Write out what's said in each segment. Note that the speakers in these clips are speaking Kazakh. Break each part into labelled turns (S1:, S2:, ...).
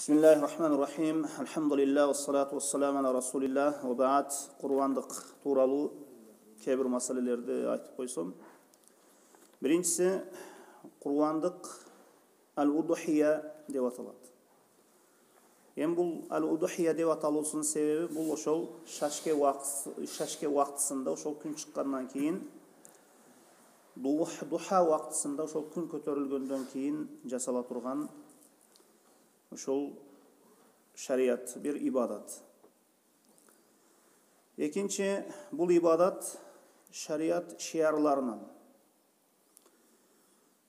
S1: Bismillahirrahmanirrahim. Elhamdülillah ve salatu ve selamu ala Resulillah ve ba'd. Kur'an'dık turalı kebir meselelerde aytıp koysam. Birincisi Kur'an'dık al-Uduhiyya dep ataladı. Bu al-Uduhiyya dep atalısının sebebi bu oşol şaşke vaqtısında oşol gün çıkkandan keyin duha vaqtısında oşol gün kötörülgöndөн keyin jasala turgan oşol şariat bir ibadat. Ekinci, bu ibadat şariat şiarlarından.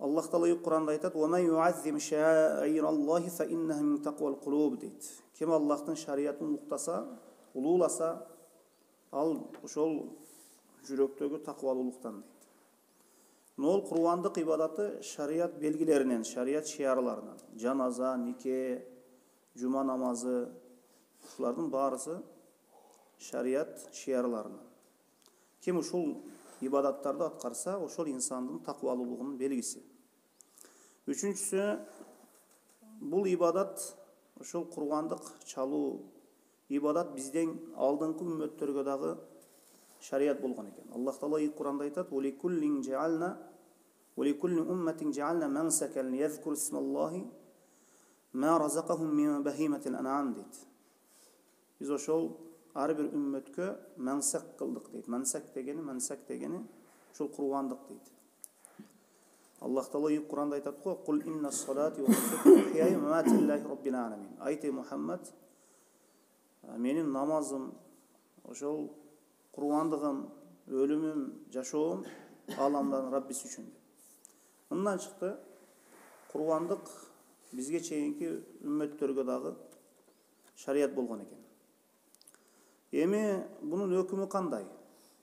S1: Allah Teala Kur'an'da aytat: "Ve men yuazzim şa'irallahi fe inneha min taqval kulub" deydi. Kim Allah'ın şariatını uktasa, ululasa, al oşol jüröktөгү takvalılıktan deydi. Nol Kur'an'dık ibadatı şariat belgilerinden, şariat şiarlarından. Canaza, nike, cuma namazı, şulardan barısı şariat şiarlarından. Kim uşul ibadatlarda atkarsa, oşol insanın takvalılığının belgisi. Üçüncüsü, bu ibadat, oşol Kur'an'dık çaluu ibadat bizden aldığınki ümmetlerge dağı şariat bolgan eken. Allah Teala Kur'an'da aytat: "Ve likullin cealna ve likulli ummetin cealna menseken liyezkur ismallahi ma razaqahum min bahimetil en'am" deydi. Biz oşol her bir ümmetke mensek kıldık deydi. Mensek degeni oşol Kur'an'dık deydi. Allah Teala Kur'an'da aytat: "Kul inna salati ve nusuki ve hiyayi ve mamati lillahi rabbil alamin." Ayte Muhammed, menin namazım, oşol Kur'an'dığım, ölümüm, yaşoğum alamdan Rabbisi üçün. Ondan çıktı, Kur'an'dık bizge çeyinki ümmetlerge dağı şariat bolgan eken. Emi bunun ökümü kanday?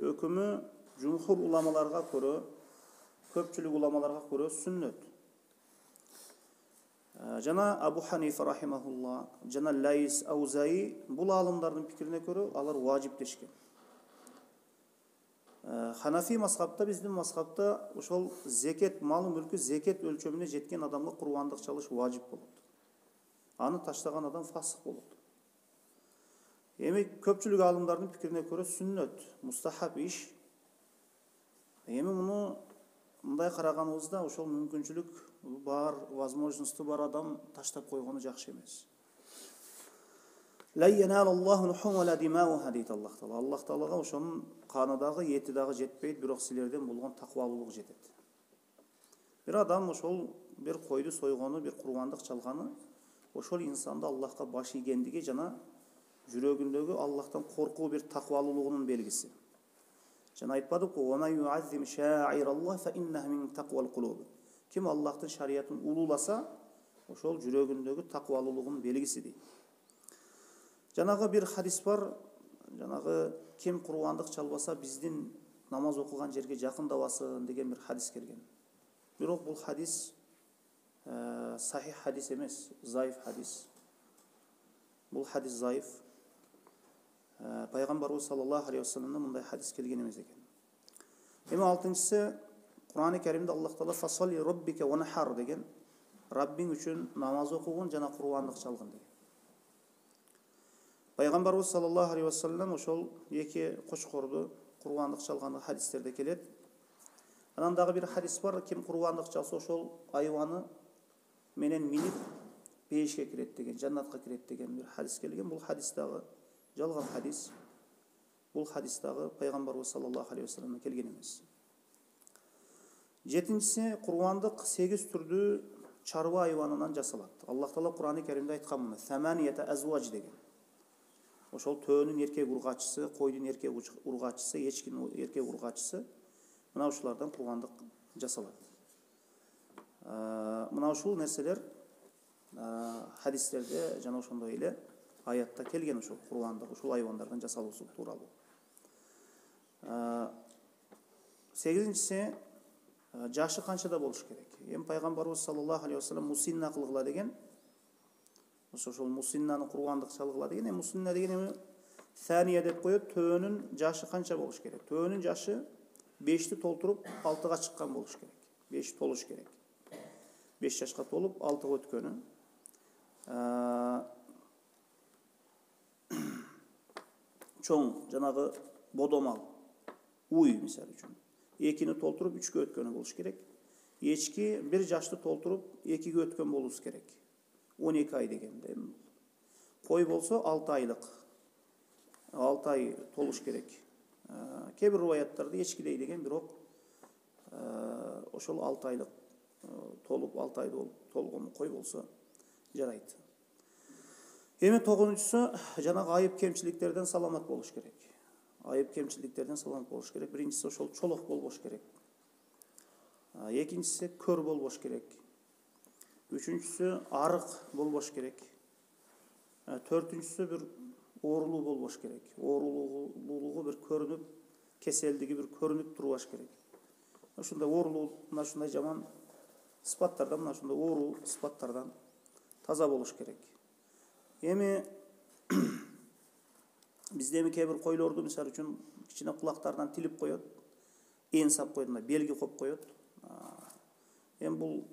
S1: Ökümü cumhur ulamalarga körö, köpçülük ulamalarga körö sünnet. Jana Abu Hanife rahimahullah, jana Lays Auza'i bu alımlarının pikirine körö alar vacip deşken. Hanafi mazhabda, bizden mazhabda oşol zeket, malı mülkü zeket ölçömüne jetken adamga Kur'an'dık çalış vacip bolot. Anı taşlagan adam fasık bolot. Emi köpçülük alımlarının pikirine göre sünnet, mustahab iş. Emi bunu mындай караганыбызda oşol mümkünçülük бар, возможности бар adam taşlap koygonu jakşı emес. La yenalallahu luhum ve la dima'uha deydi Allah Teala. Allah Teala'ga oşonun kanıdağı, eti dağı jetpeydi, birok silerden bulgan takvalılık jetedi. Bir adam oşol bir koydu soygonu, bir Kur'an'dık çalganı, oşol insanda Allah'a baş igendigi jana jürögündögü Allah'tan korku bir takvalılığının belgisi. Jana aytpadık ki: "Ve men yuazzim şa'irallahi fe inneha min taqval kulub." Kim Allah'ın şariatını ululasa, oşol jürögündögü takvalılığının belgisi deydi. Janağı bir hadis var. Janağı kim Kur'an'dık çalbasa bizden namaz okugan jerge jakındabasın degen bir hadis kelgen. Birok bu hadis sahih hadis emes, zayıf hadis. Bu hadis zayıf. Peygamberimiz sallallahu aleyhi ve sellem'den bunday hadis kelgen emes eken. Hem altıncısı, Kur'an-ı Kerim'de Allah Teala "Fasalli rabbike ve nahar" degen, Rabbin üçün namaz okugun jana Kur'an'dık çalgın degen. Peygamberimiz sallallahu aleyhi ve sellem oşol iki koşkordu Kur'an'dık çalganı hadislerde kelet. Anandağı bir hadis var, kim Kur'an'dık çalsa oşol ayvanı menen minip peşke kiret degen, jannatga kiret degen bir hadis kelgen. Bu hadisdağı jalgan hadis. Bu hadisdağı Peygamberimiz sallallahu aleyhi ve sellem'e kelgen emes. Jetincisi, Kur'an'dık 8 türlü çarva ayvanından jasalat. Allah Teala Kur'an-ı Kerim'de aytkan bunu. "Semaniyete ezvac" degen. Oşol töөнүн erkek urgaçısı, koydun erkek urgaçısı, echkinin erkek urgaçısı mına uşulardan Kur'an'dık jasalat. Mına uşul nerseler hadislerde jana ошондой эле ayatта kelgen ошол Kur'an'da uşul hayvanlardan jasalууsu tuuralı. 8-incisi, jaşı kançada boluş kerek. Hem Peygamberimiz sallallahu aleyhi ve sellem musinna kılgıla degen. Oşol musinnаны Kur'an'dık çalgıla degen. Musinna degen saniye dep koyup, töөнүн jaşı kança boluş kerek? Töөнүн jaşı 5'ti tolturup 6'ga çıkkan boluş kerek. 5 toluş kerek. 5 yaşka tolup 6'ga ötkönü. Çoң жанагы бодомал уй мисалы үчүн 2-ни толтуруп 3-кө өткөнү болуш керек. Ечки 1 жашты толтуруп 2-ге өткөн болуш керек. 12 ай дегенде. Кой болсо 6 айлык. 6 ай толуш керек. Кээ бир риваяттарда ечкидей деген, бирок ошол 6 айлык толуп 6 ай толгон кой болсо жарайт. Эми 9-нчусу жанагы айып кемчиликтерден саламат болуш керек. Айып кемчиликтерден саламат болуш керек. Биринчиси ошол чолок болбош керек. Экинчиси көр болбош керек. Үчүнчүсү арык болбош керек. Төртүнчүсү бир оорулуу болбош керек. Оорулуулугу бир көрүнүп, кеселдиги бир көрүнүп турбаш керек. Ушундай оорулуу, мына ушундай жаман сыпаттардан, мына ушундай оору сыпаттардан таза болуш керек. Эми бизде эми кээ бир койлорду мисалы үчүн кичине кулактарынан тилип коет, эн сап коет, мына белги коюп коет. Эми бул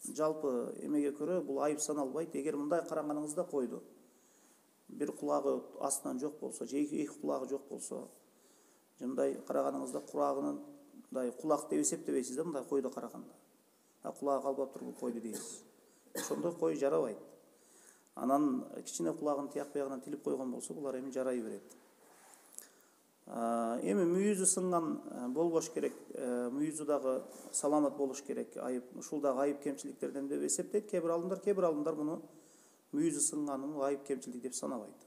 S1: жалпы эмеге көрө бул айып саналбайт. Эгер мындай караганыңызда койду бир кулагы астынан жок болсо, же эки кулагы жок болсо, мындай караганыңызда курагынын мындай кулак деп эсептебейсиз да, мындай койду караганда. Кулагы калбап туруп койду дейсиз. Ошондой кой жарабайт. Анан кичине кулагын тияк биягынан тилип койгон болсо, булар эми жарай берет. Эми мүйүзү сынган болбош керек, мүйүзү дагы саламат болуш керек. Айып, ушул дагы айып кемчиликтерден деп эсептейт кээ бир алдымдар муну мүйүзү сынганы айып кемчилик деп санабайт.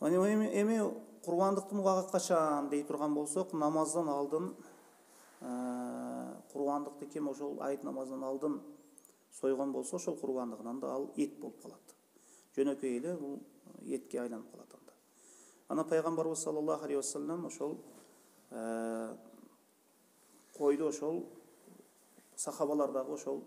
S1: Эми курбандыктын убагы качан дей турган болсок, намаздан алдын курбандыкты ким ошол айт намазынан алдын сойгон болсо, ошол курбандыгынан да ал эт болуп калат. Жөнөкөй эле бул этке айланып калат анда. Ана пайгамбарыбыз саллаллаху алейхи вассалам ошол койду ошол сахабалар дагы ошол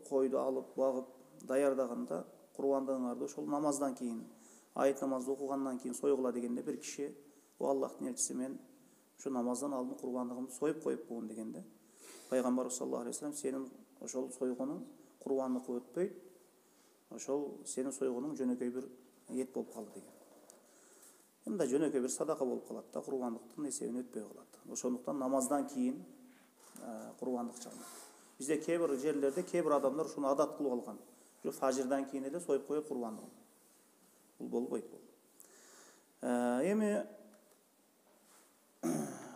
S1: койду алып багып даярдаганда курбандыгыңарды ошол намаздан кийин, айт намазды окугандан кийин сойгула дегенде бир киши Аллахтын элчиси мен ошо намаздан алдын курбандыгымды союп коюпмун дегенде пайгамбарыбыз саллаллаху алейхи вассалам сенин ошол сойгонуң курбандыкка өтпөйт, ошол сенин сойгонуң жөнөкөй бир эт болуп калды деген. Мында жөнөкөй бир садака болуп калат да, курбандыктын эсебине өтпөй калат. Ошондуктан намаздан кийин курбандык чалынат. Бизде кээ бир жерлерде кээ бир адамдар ушуну адат кылып алган. Ошо фажирдан кийин эле союп коет курбандыгын. Бул болбойт бул. Эми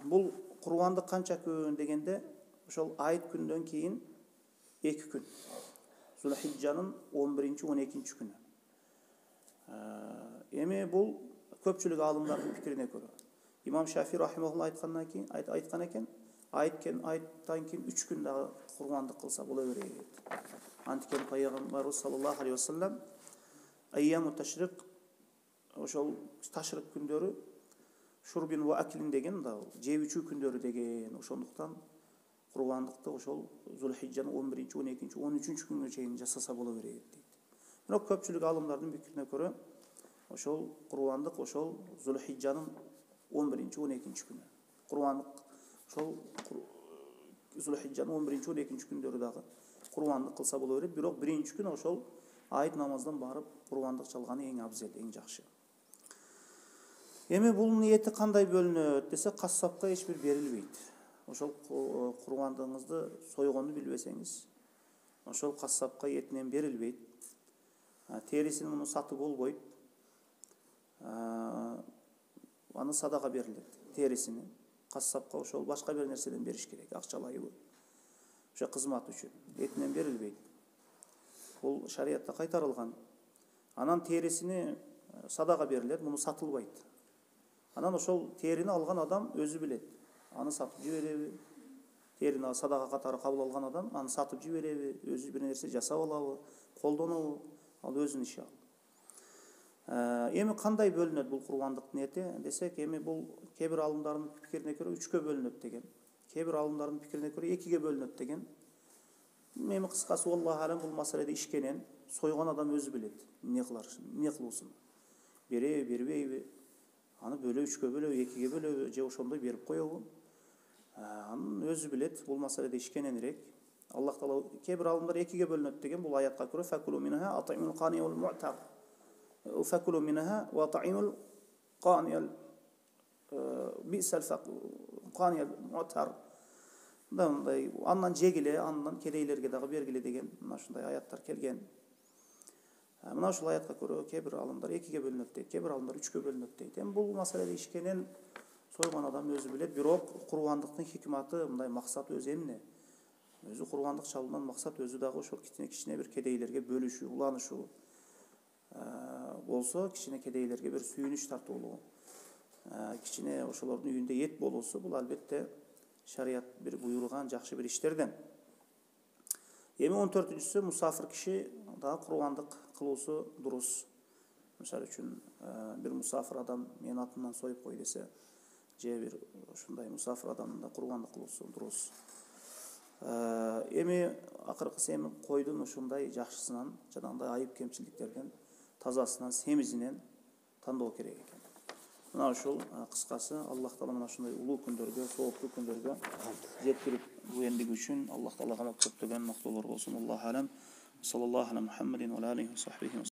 S1: бул курбандык канча күн дегенде, ошол айт күндөн кийин 2 күн. Зулхиджанын 11-12 күнү. Эми бул көпчүлүк алымдардын пикирине көрө. Имам Шафи рахимахулла айткан экен, айттан кийин 3 күн дагы курбандык кылса боло берет. Антикен пайгамбарыбыз саллаллаху алейхи вассалам айяму ташрик, ошол ташрик күндөрү шурбин ва аклин деген да жеп ичүү күндөрү деген. Ошондуктан курбандыкты ошол Зулхиджанын 11-12, 13 күнгө чейин жасаса боло берет дейт. Бирок көпчүлүк алымдардын пикирине көрө ошол курбандык ошол Зулхиджанын 11-12 күнү. Курбандык ошол Зулхиджанын 11-12 күндөрү дагы курбандык кылса боло берет. Бирок биринчи күн ошол айт намаздан барып курбандык чалганы эң абзел, эң жакшы. Эми бунун эти кандай бөлүнөт десе, кассапка эч бир берилбейт. Ошол курбандыгыңызды сойгонду билбесеңиз, ошол кассапка этинен берилбейт. Терисин муну сатып болбойт. Аны садака берилет. Терисини кассапка ошол башка бир нерседен бериш керек, акчалайбы. Ошо кызмат үчүн. Этинен берилбейт. Бул шариатта кайтарылган. Анан терисини садака берилет, муну сатылбайт. Анан ошол терини алган адам өзү билет. Аны сатып жибереби? Терини садака катары кабыл алган адам аны сатып жибереби? Өзү бир нерсе жасап алабы? Колдонобу? Ал өзүнүн иши ал. Эми кандай бөлүнөт бул курбандыктын эти десек, эми бул кээ бир алымдардын пикирине көрө 3кө бөлүнөт деген. Кээ бир алымдардын пикирине көрө 2ге бөлүнөт деген. Эми кыскасы Аллах алам бул маселеде ишкенен сойгон адам өзү билет. Эмне кылуусун? Береби, бербейби? Аны бөлөбү, 3кө бөлөбү, 2ге бөлөбү, же ошондой берип коебу? Анын өзү билет. Бул маселеде ишкененирээк. Аллах Таала кейбір алымдар екіге бөлінеді деген бұл аятқа көрі факулу минха ат'имул қани вал муътар. Факулу минха ва ат'имул қани бисал қани муътар. Мындай андан жегіле, андан кедейлерге дағы бергіле деген мына ушундай аяттар келген. Мына ушул аятқа көрі кейбір алымдар екіге бөлінеді дейді, кейбір алымдар үчкө бөлінеді дейді. Эми бұл маселеде ишкенен сойгон адам өзү билет, бирок курбандыктын хикматы мындай максаты өзү эмне? Өзү курбандык чалуудан максат өзү дагы ошол кичине бир кедейлерге бөлүшүү, уланышуу болсо, кичине кедейлерге бир сүйүнүч тартуулуу, кичине ошолордун үйүндө эт болуусу, бул албетте шарият бир буйруган жакшы бир иштерден. Эми 14-сү мусафир киши дагы курбандык кылуусу дурус. Мисалы үчүн бир мусафир адам мен атымдан союп кой десе, же бир ушундай мусафир адамдын да курбандык кылуусу дурус. Эми акыркы эми койдун ушундай жакшысынан, жанагындай айып кемчиликтерден, тазасынан, семизинен тандоо керек экен. Мына ушул кыскасы Аллах Таала мына ушундай улуу күндөргө, сооптуу күндөргө жеткирип буендиги үчүн Аллах Таалага көптөгөн мактоолор болсун. Аллаху алам. Саллаллаху аля Мухаммадин ва алейхи ва сахбихи